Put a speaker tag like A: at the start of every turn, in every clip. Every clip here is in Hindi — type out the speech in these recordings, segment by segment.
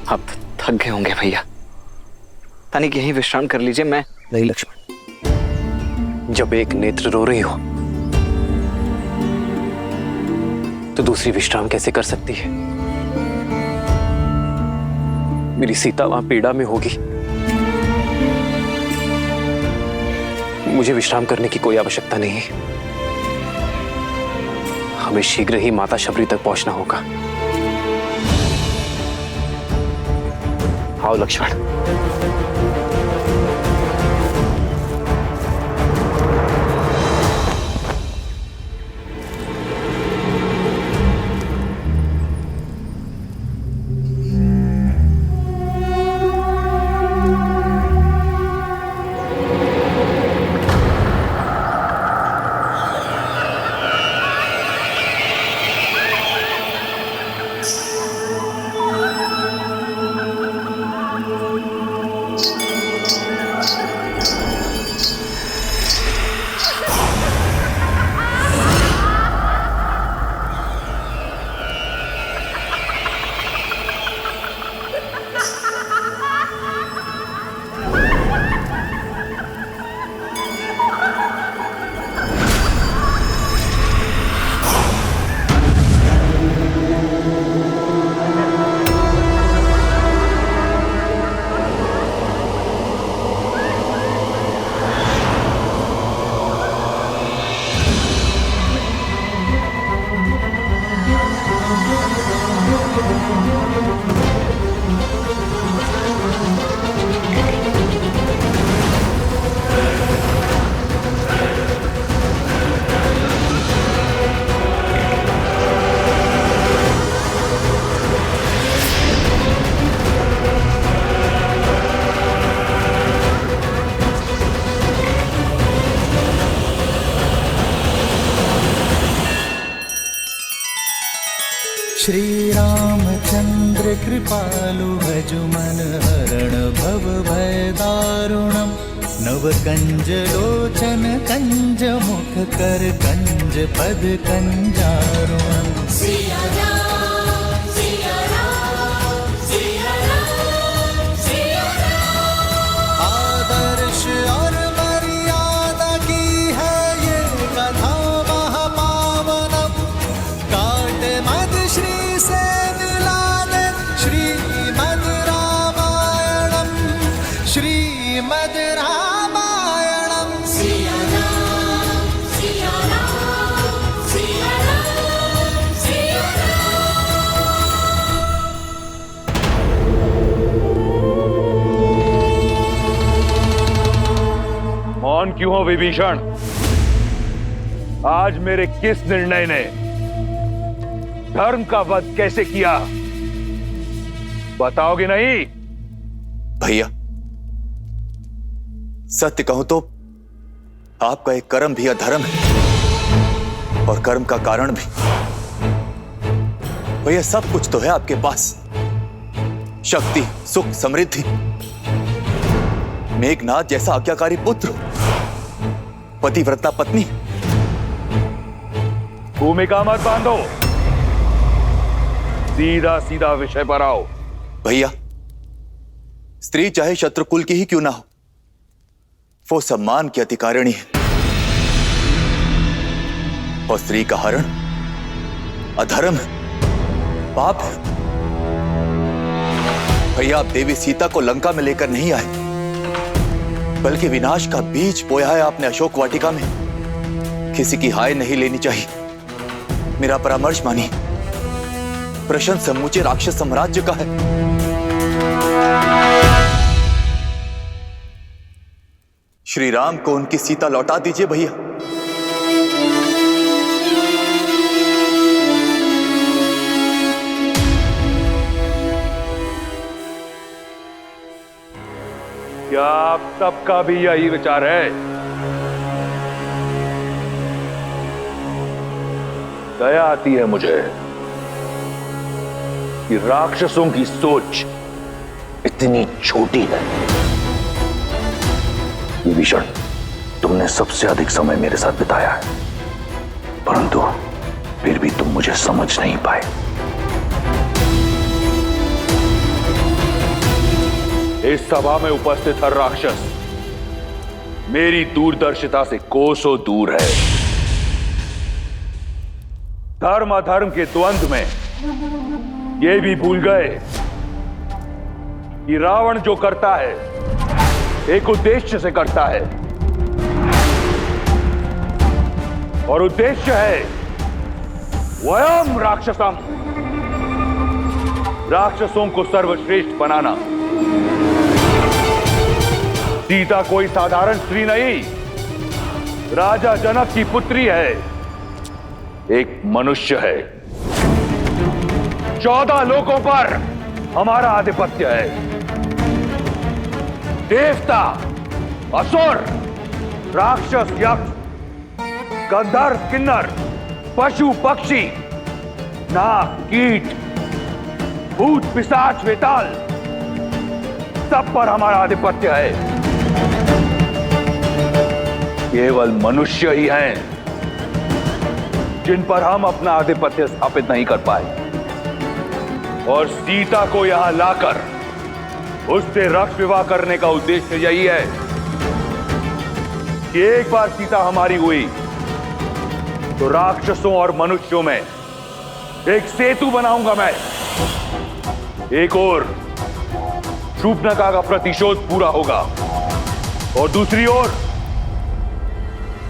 A: आप थक गए होंगे भैया, तनिक यहीं विश्राम कर लीजिए। मैं
B: नहीं लक्ष्मण, जब एक नेत्र रो रही हो तो दूसरी विश्राम कैसे कर सकती है? मेरी सीता वहां पीड़ा में होगी, मुझे विश्राम करने की कोई आवश्यकता नहीं है। हमें शीघ्र ही माता शबरी तक पहुंचना होगा। आओ लक्ष्मण।
C: श्री रामचंद्र कृपालु भज मन हरण भव भय दारुणम नव कंज लोचन कंज मुख कर कंज पद कंजारुणम। आदर्श और मर्यादा की है ये कथा महापावनम। काट मद श्री से मिला दे श्रीमद् रामायणम, श्रीमद् रामायणम। सिया राम सिया राम सिया राम सिया राम।
D: मौन क्यों हो विभीषण? आज मेरे किस निर्णय ने धर्म का वध कैसे किया, बताओगे नहीं?
E: भैया, सत्य कहूं तो आपका एक कर्म भी अधर्म है और कर्म का कारण भी। भैया, सब कुछ तो है आपके पास, शक्ति, सुख, समृद्धि, मेघनाथ जैसा आज्ञाकारी पुत्र, पतिव्रता पत्नी।
D: भूमिका मत बांधो, सीधा सीधा विषय पर आओ।
E: भैया, स्त्री चाहे शत्रुकुल की ही क्यों ना हो, वो सम्मान की अधिकारिणी है और स्त्री का हरण अधर्म है, पाप है। भैया, आप देवी सीता को लंका में लेकर नहीं आए, बल्कि विनाश का बीज बोया है आपने अशोक वाटिका में। किसी की हाय नहीं लेनी चाहिए, मेरा परामर्श मानिए। प्रश्न समूचे राक्षस साम्राज्य का है। श्री राम को उनकी सीता लौटा दीजिए भैया।
D: आप सबका भी यही विचार है? दया आती है मुझे कि राक्षसों की सोच इतनी छोटी है। विभीषण, तुमने सबसे अधिक समय मेरे साथ बिताया है, परंतु फिर भी तुम मुझे समझ नहीं पाए। इस सभा में उपस्थित हर राक्षस मेरी दूरदर्शिता से कोसों दूर है। धर्म अधर्म के द्वंद्व में ये भी भूल गए कि रावण जो करता है एक उद्देश्य से करता है, और उद्देश्य है वयम राक्षसम, राक्षसों को सर्वश्रेष्ठ बनाना। सीता कोई साधारण स्त्री नहीं, राजा जनक की पुत्री है, एक मनुष्य है। 14 लोकों पर हमारा आधिपत्य है। देवता, असुर, राक्षस, यक्ष, गंधर्व, किन्नर, पशु, पक्षी, नाग, कीट, भूत, पिशाच, वेताल, सब पर हमारा आधिपत्य है। केवल मनुष्य ही हैं जिन पर हम अपना आधिपत्य स्थापित नहीं कर पाए, और सीता को यहां लाकर उससे रक्त विवाह करने का उद्देश्य यही है कि एक बार सीता हमारी हुई तो राक्षसों और मनुष्यों में एक सेतु बनाऊंगा मैं। एक ओर शूर्पणखा का प्रतिशोध पूरा होगा, और दूसरी ओर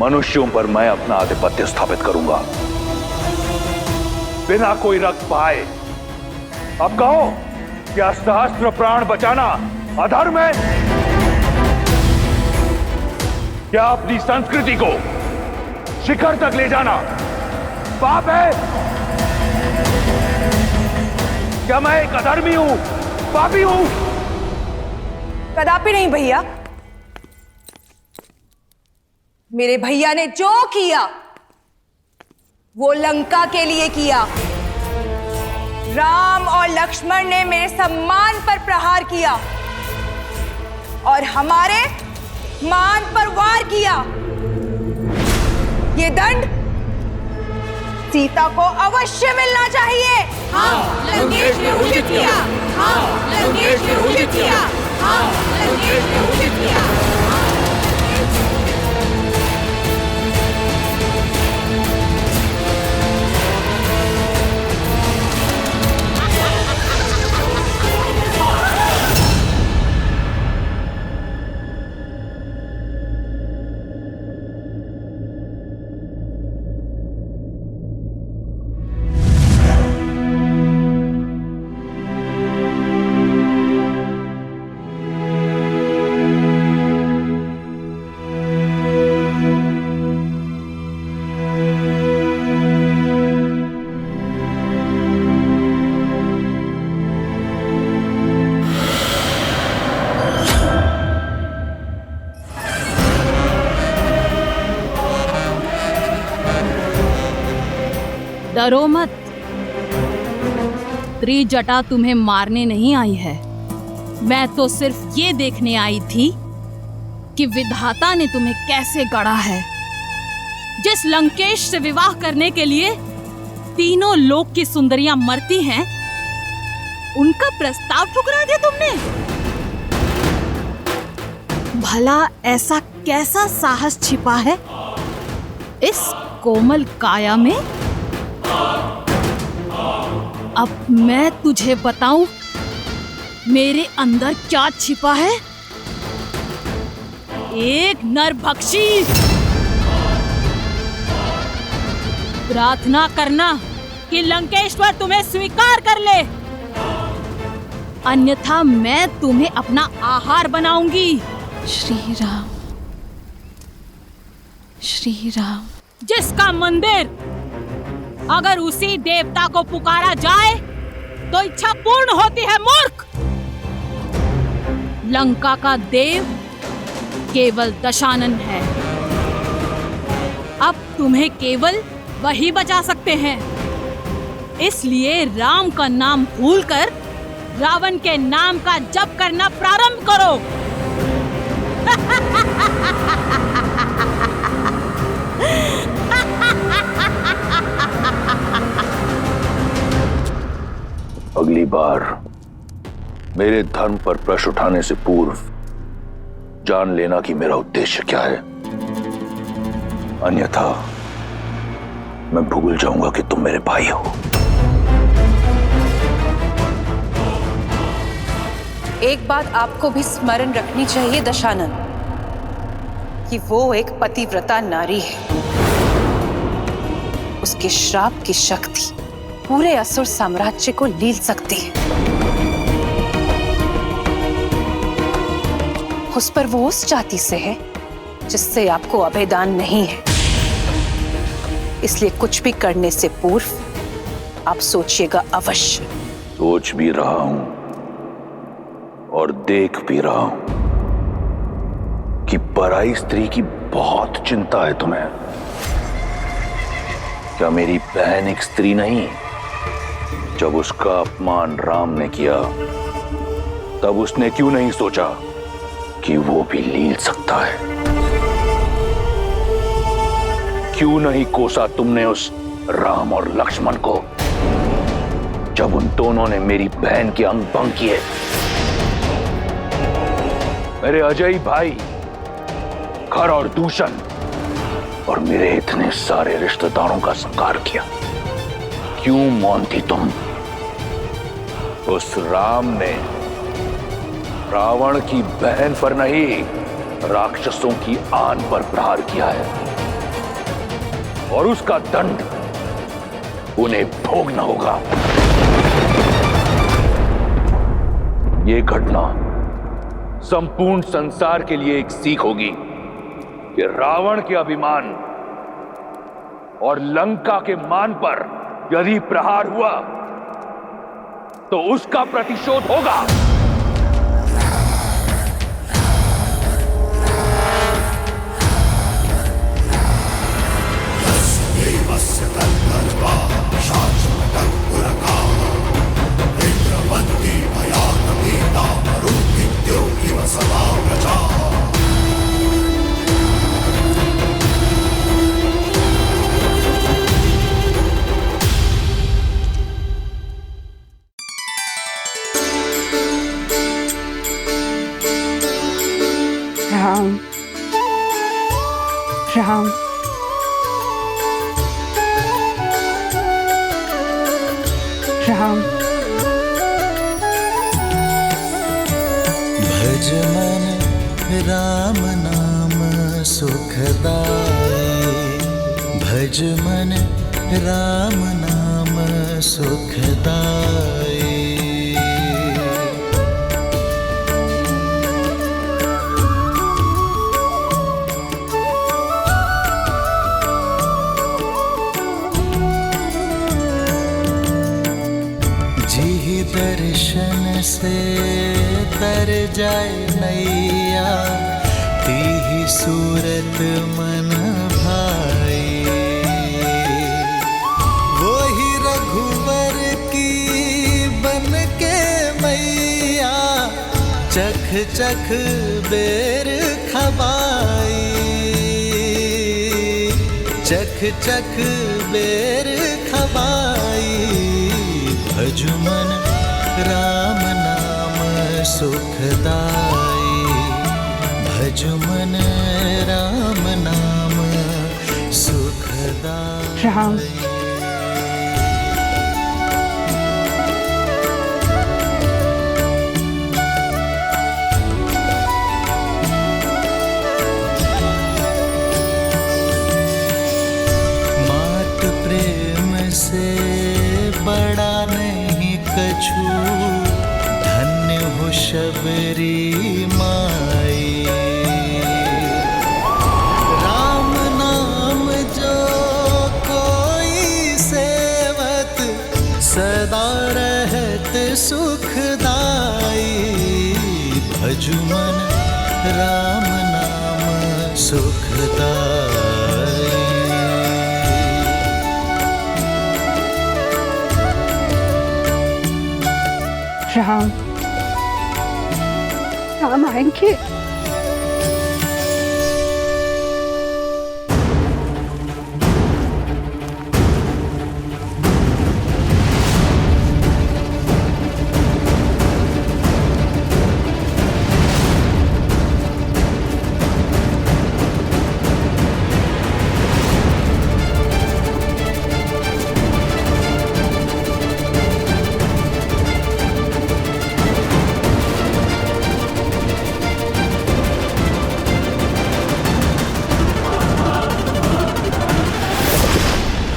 D: मनुष्यों पर मैं अपना आधिपत्य स्थापित करूंगा बिना कोई रक्त पाए। अब कहो, क्या सहस्त्र प्राण बचाना अधर्म है? क्या अपनी संस्कृति को शिखर तक ले जाना पाप है? क्या मैं एक अधर्मी हूं, पापी हूं?
F: कदापि नहीं भैया। मेरे भैया ने जो किया वो लंका के लिए किया। राम और लक्ष्मण ने मेरे सम्मान पर प्रहार किया और हमारे मान पर वार किया। ये दंड सीता को अवश्य मिलना चाहिए। हाँ, लंकेश ने उचित किया। हाँ, लंकेश ने उचित किया। हाँ, लंकेश ने उचित किया।
G: डरो मत, त्रिजटा तुम्हें मारने नहीं आई है। मैं तो सिर्फ ये देखने आई थी कि विधाता ने तुम्हें कैसे गढ़ा है। जिस लंकेश से विवाह करने के लिए तीनों लोक की सुंदरियां मरती हैं, उनका प्रस्ताव ठुकरा दिया तुमने। भला ऐसा कैसा साहस छिपा है इस कोमल काया में? अब मैं तुझे बताऊं मेरे अंदर क्या छिपा है। एक नरभक्षी। प्रार्थना करना कि लंकेश्वर तुम्हें स्वीकार कर ले, अन्यथा मैं तुम्हें अपना आहार बनाऊंगी।
H: श्री राम, श्री राम।
G: जिसका मंदिर अगर उसी देवता को पुकारा जाए तो इच्छा पूर्ण होती है, मूर्ख। लंका का देव केवल दशानन है। अब तुम्हें केवल वही बचा सकते हैं। इसलिए राम का नाम भूलकर रावण के नाम का जप करना प्रारंभ करो।
D: अगली बार मेरे धर्म पर प्रश्न उठाने से पूर्व जान लेना कि मेरा उद्देश्य क्या है, अन्यथा मैं भूल जाऊंगा कि तुम मेरे भाई हो।
F: एक बात आपको भी स्मरण रखनी चाहिए दशानन, कि वो एक पतिव्रता नारी है। उसके श्राप की शक्ति पूरे असुर साम्राज्य को लील सकती है। उस पर वो उस जाति से है जिससे आपको अभेदान नहीं है। इसलिए कुछ भी करने से पूर्व आप सोचिएगा अवश्य।
D: सोच भी रहा हूं और देख भी रहा हूं कि पराई स्त्री की बहुत चिंता है तुम्हें। क्या मेरी बहन एक स्त्री नहीं? जब उसका अपमान राम ने किया तब उसने क्यों नहीं सोचा कि वो भी लील सकता है? क्यों नहीं कोसा तुमने उस राम और लक्ष्मण को जब उन दोनों ने मेरी बहन के अंग भंग किए? मेरे अजय भाई खर और दूषण और मेरे इतने सारे रिश्तेदारों का संहार किया। क्यों मौन थी तुम? उस राम ने रावण की बहन पर नहीं, राक्षसों की आन पर प्रहार किया है और उसका दंड उन्हें भोगना होगा। ये घटना संपूर्ण संसार के लिए एक सीख होगी कि रावण के अभिमान और लंका के मान पर यदि प्रहार हुआ तो उसका प्रतिशोध होगा।
H: राम राम राम।
C: भज मन राम नाम सुखदाई, भज मन राम नाम सुखदाई। दर्शन से तर जाए नैया, तीही सूरत मन भाई। वो ही रघुवर की बन के मैया, चख चख बेर खबाई, चख चख बेर खबाई। भजुमन राम नाम सुखदाई, भजुमन राम नाम सुखदाई।
H: राम
C: मात प्रेम से बड़ा नहीं कछु, धन्य हो शबरी माई। राम नाम जो कोई सेवत, सदा रहत सुखदाई। भजुमन राम नाम सुखदाई।
H: राम, राम आएंगे।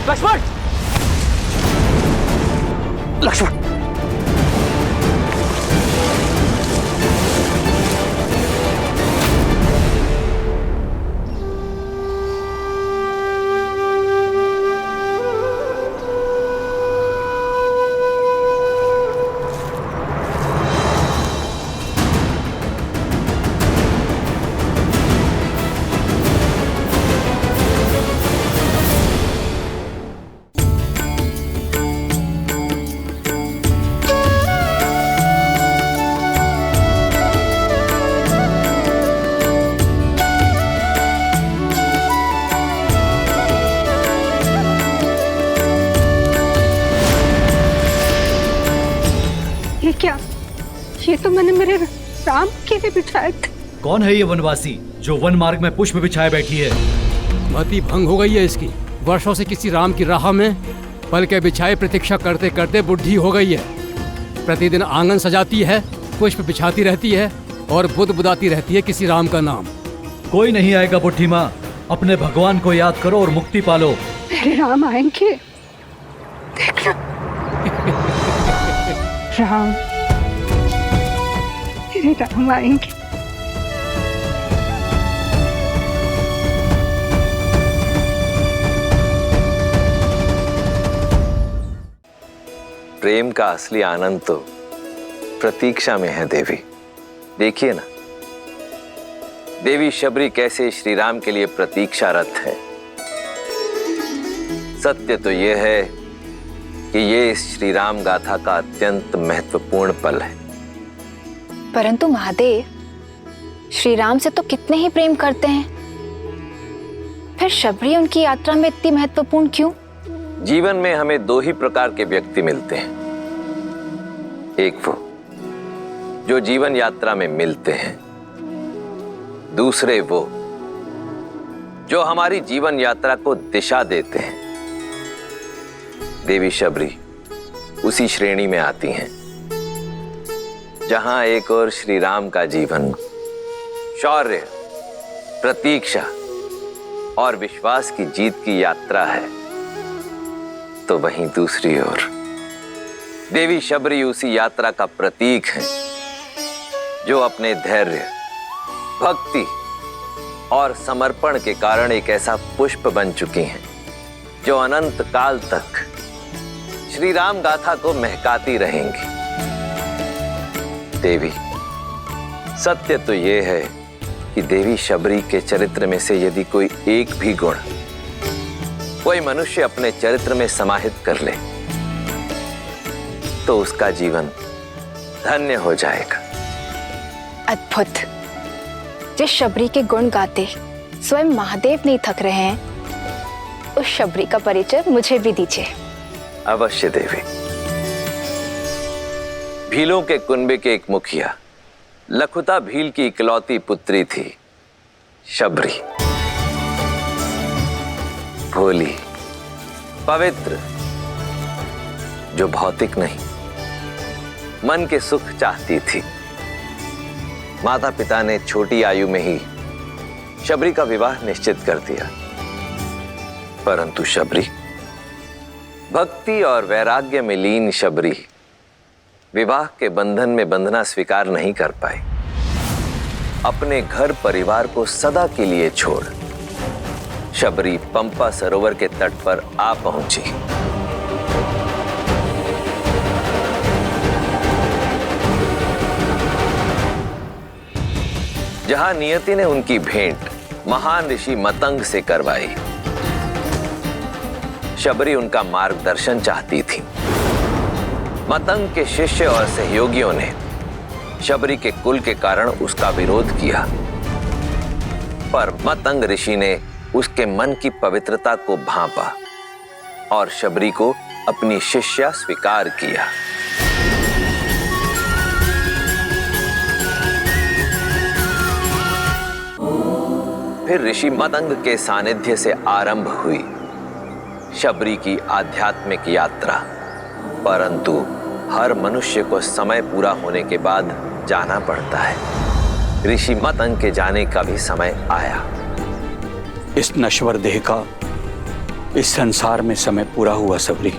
B: लक्ष्मण, लक्ष्मण,
H: ये क्या? ये तो मैंने मेरे राम के लिए बिछाए थे।
I: कौन है ये वनवासी जो वन मार्ग में पुष्प बिछाए बैठी है?
J: मति भंग हो गई है इसकी। वर्षों से किसी राम की राह में पल के बिछाए प्रतीक्षा करते करते बुढ़ी हो गई है। प्रतिदिन आंगन सजाती है, पुष्प बिछाती रहती है और बुदाती रहती है किसी राम का नाम।
I: कोई नहीं आएगा बुढ़ी माँ, अपने भगवान को याद करो और मुक्ति पालो।
H: मेरे राम आएंगे, देखना। राम, मेरे राम आएंगे।
K: प्रेम का असली आनंद तो प्रतीक्षा में है देवी। देखिए ना, देवी शबरी कैसे श्री राम के लिए प्रतीक्षारत है। सत्य तो यह है कि ये इस श्री राम गाथा का अत्यंत महत्वपूर्ण पल है।
L: परंतु महादेव, श्री राम से तो कितने ही प्रेम करते हैं, फिर शबरी उनकी यात्रा में इतनी महत्वपूर्ण क्यों?
K: जीवन में हमें दो ही प्रकार के व्यक्ति मिलते हैं। एक वो जो जीवन यात्रा में मिलते हैं, दूसरे वो जो हमारी जीवन यात्रा को दिशा देते हैं। देवी शबरी उसी श्रेणी में आती हैं, जहां एक और श्री राम का जीवन शौर्य, प्रतीक्षा और विश्वास की जीत की यात्रा है, तो वहीं दूसरी ओर देवी शबरी उसी यात्रा का प्रतीक है जो अपने धैर्य, भक्ति और समर्पण के कारण एक ऐसा पुष्प बन चुकी हैं जो अनंत काल तक श्री राम गाथा को महकाती रहेंगी। देवी, सत्य तो यह है कि देवी शबरी के चरित्र में से यदि कोई एक भी गुण कोई मनुष्य अपने चरित्र में समाहित कर ले तो उसका जीवन धन्य हो जाएगा।
L: अद्भुत। जिस शबरी के गुण गाते स्वयं महादेव नहीं थक रहे हैं, उस शबरी का परिचय मुझे भी दीजिए।
K: अवश्य देवी। भीलों के कुनबे के एक मुखिया लखुता भील की इकलौती पुत्री थी शबरी। भोली, पवित्र, जो भौतिक नहीं मन के सुख चाहती थी। माता पिता ने छोटी आयु में ही शबरी का विवाह निश्चित कर दिया, परंतु शबरी, भक्ति और वैराग्य में लीन शबरी विवाह के बंधन में बंधना स्वीकार नहीं कर पाई। अपने घर परिवार को सदा के लिए छोड़ शबरी पंपा सरोवर के तट पर आ पहुंची। जहां नियति ने उनकी भेंट महान ऋषि मतंग से करवाई। शबरी उनका मार्गदर्शन चाहती थी। मतंग के शिष्य और सहयोगियों ने शबरी के कुल के कारण उसका विरोध किया, पर मतंग ऋषि ने उसके मन की पवित्रता को भांपा और शबरी को अपनी शिष्या स्वीकार किया। फिर ऋषि मतंग के सानिध्य से आरंभ हुई शबरी की आध्यात्मिक यात्रा। परंतु हर मनुष्य को समय पूरा होने के बाद जाना पड़ता है। ऋषि मतंग के जाने का भी समय आया।
B: इस नश्वर देह का इस संसार में समय पूरा हुआ सबरी।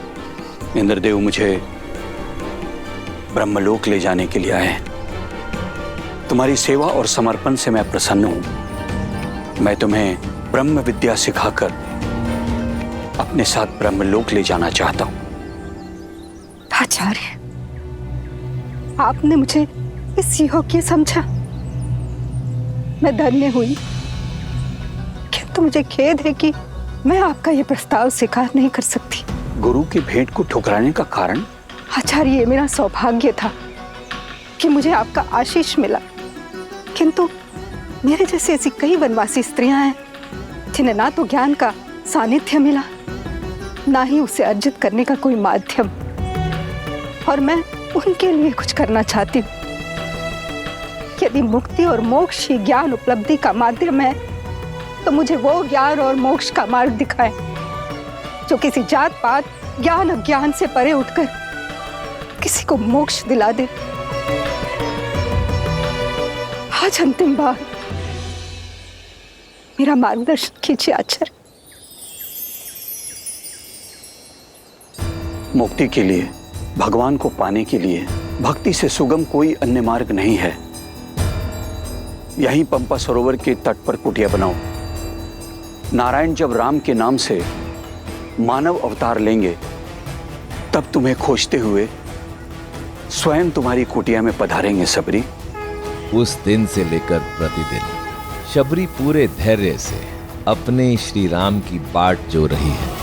B: इंद्रदेव मुझे ब्रह्मलोक ले जाने के लिए आए हैं। तुम्हारी सेवा और समर्पण से मैं प्रसन्न हूं। मैं तुम्हें ब्रह्म विद्या सिखाकर अपने साथ ब्रह्मलोक ले जाना चाहता हूं।
H: आचार्य, आपने मुझे इस योग्य समझा। मैं धन्य हुई, किंतु मुझे खेद है कि मैं आपका यह प्रस्ताव स्वीकार नहीं कर सकती।
B: गुरु की भेंट को ठुकराने का कारण?
H: आचार्य, ये मेरा सौभाग्य था कि मुझे आपका आशीष मिला, किंतु मेरे जैसे ऐसी कई वनवासी स्त्रियां हैं जिन्हें ना तो ज्ञान का सानिध्य मिला, ना ही उसे अर्जित करने का कोई माध्यम, और मैं उनके लिए कुछ करना चाहती हूँ। यदि मुक्ति और मोक्ष ही ज्ञान उपलब्धि का माध्यम है, तो मुझे वो ज्ञान और मोक्ष का मार्ग दिखाए जो किसी जात पात, ज्ञान अज्ञान से परे उठकर किसी को मोक्ष दिला दे। आज अंतिम बार मेरा मार्गदर्शन कीजिए आचार्य।
B: मुक्ति के लिए, भगवान को पाने के लिए भक्ति से सुगम कोई अन्य मार्ग नहीं है। यहीं पंपा सरोवर के तट पर कुटिया बनाओ। नारायण जब राम के नाम से मानव अवतार लेंगे, तब तुम्हें खोजते हुए स्वयं तुम्हारी कुटिया में पधारेंगे सबरी।
M: उस दिन से लेकर प्रतिदिन शबरी पूरे धैर्य से अपने श्री राम की बाट जो रही है।